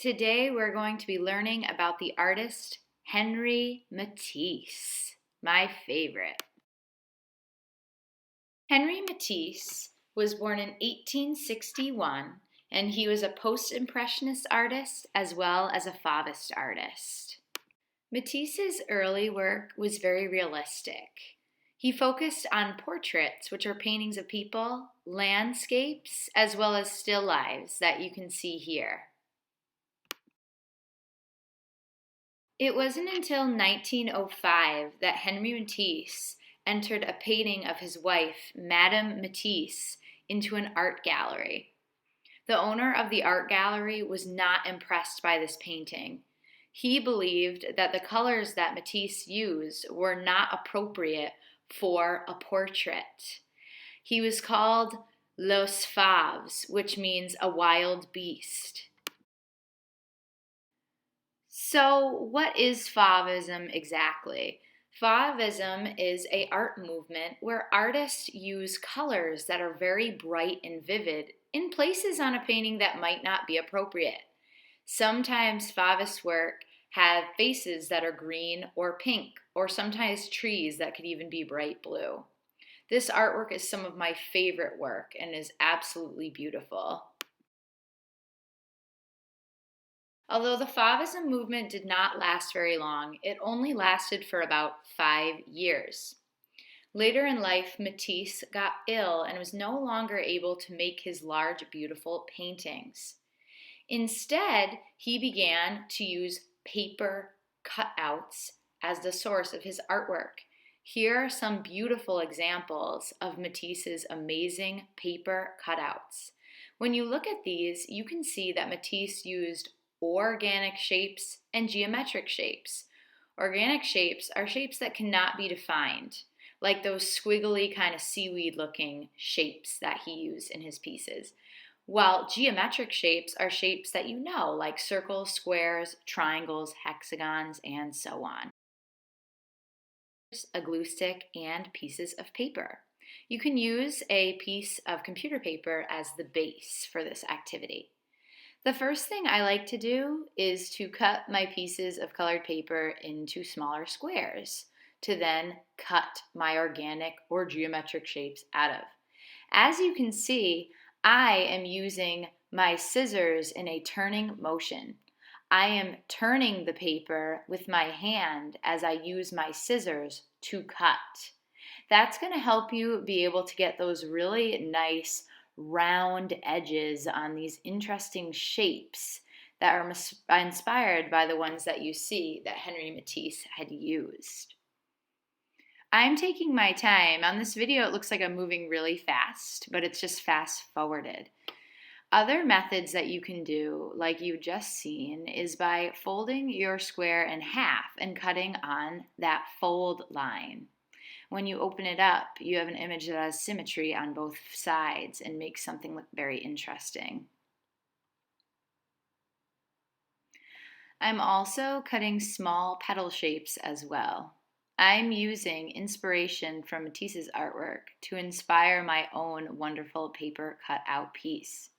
Today we're going to be learning about the artist Henri Matisse, my favorite. Henri Matisse was born in 1861 and he was a post-impressionist artist as well as a Fauvist artist. Matisse's early work was very realistic. He focused on portraits, which are paintings of people, landscapes, as well as still lives that you can see here. It wasn't until 1905 that Henri Matisse entered a painting of his wife, Madame Matisse, into an art gallery. The owner of the art gallery was not impressed by this painting. He believed that the colors that Matisse used were not appropriate for a portrait. He was called Los Fauves, which means a wild beast. So, what is Fauvism exactly? Fauvism is an art movement where artists use colors that are very bright and vivid in places on a painting that might not be appropriate. Sometimes Fauvist work have faces that are green or pink, or sometimes trees that could even be bright blue. This artwork is some of my favorite work and is absolutely beautiful. Although the Fauvism movement did not last very long, it only lasted for about 5 years. Later in life, Matisse got ill and was no longer able to make his large, beautiful paintings. Instead, he began to use paper cutouts as the source of his artwork. Here are some beautiful examples of Matisse's amazing paper cutouts. When you look at these, you can see that Matisse used organic shapes and geometric shapes. Organic shapes are shapes that cannot be defined, like those squiggly kind of seaweed looking shapes that he used in his pieces. While geometric shapes are shapes that you know, like circles, squares, triangles, hexagons, and so on. A glue stick and pieces of paper. You can use a piece of computer paper as the base for this activity. The first thing I like to do is to cut my pieces of colored paper into smaller squares to then cut my organic or geometric shapes out of. As you can see, I am using my scissors in a turning motion. I am turning the paper with my hand as I use my scissors to cut. That's going to help you be able to get those really nice round edges on these interesting shapes that are inspired by the ones that you see that Henri Matisse had used. I'm taking my time. On this video, it looks like I'm moving really fast, but it's just fast forwarded. Other methods that you can do, like you've just seen, is by folding your square in half and cutting on that fold line. When you open it up, you have an image that has symmetry on both sides and makes something look very interesting. I'm also cutting small petal shapes as well. I'm using inspiration from Matisse's artwork to inspire my own wonderful paper cutout piece.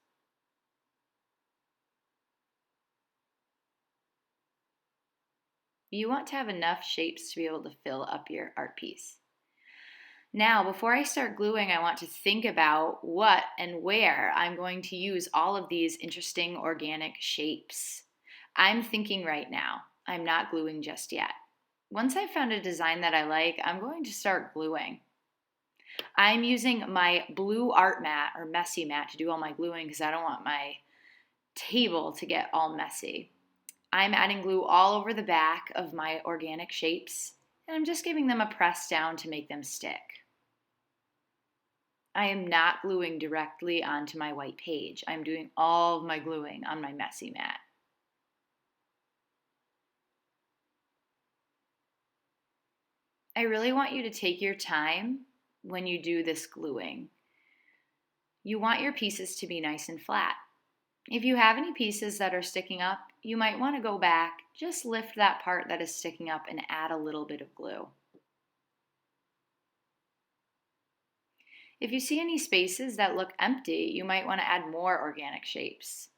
You want to have enough shapes to be able to fill up your art piece. Now, before I start gluing, I want to think about what and where I'm going to use all of these interesting organic shapes. I'm thinking right now. I'm not gluing just yet. Once I've found a design that I like, I'm going to start gluing. I'm using my blue art mat or messy mat to do all my gluing because I don't want my table to get all messy. I'm adding glue all over the back of my organic shapes, and I'm just giving them a press down to make them stick. I am not gluing directly onto my white page. I'm doing all of my gluing on my messy mat. I really want you to take your time when you do this gluing. You want your pieces to be nice and flat. If you have any pieces that are sticking up, you might want to go back, just lift that part that is sticking up and add a little bit of glue. If you see any spaces that look empty, you might want to add more organic shapes.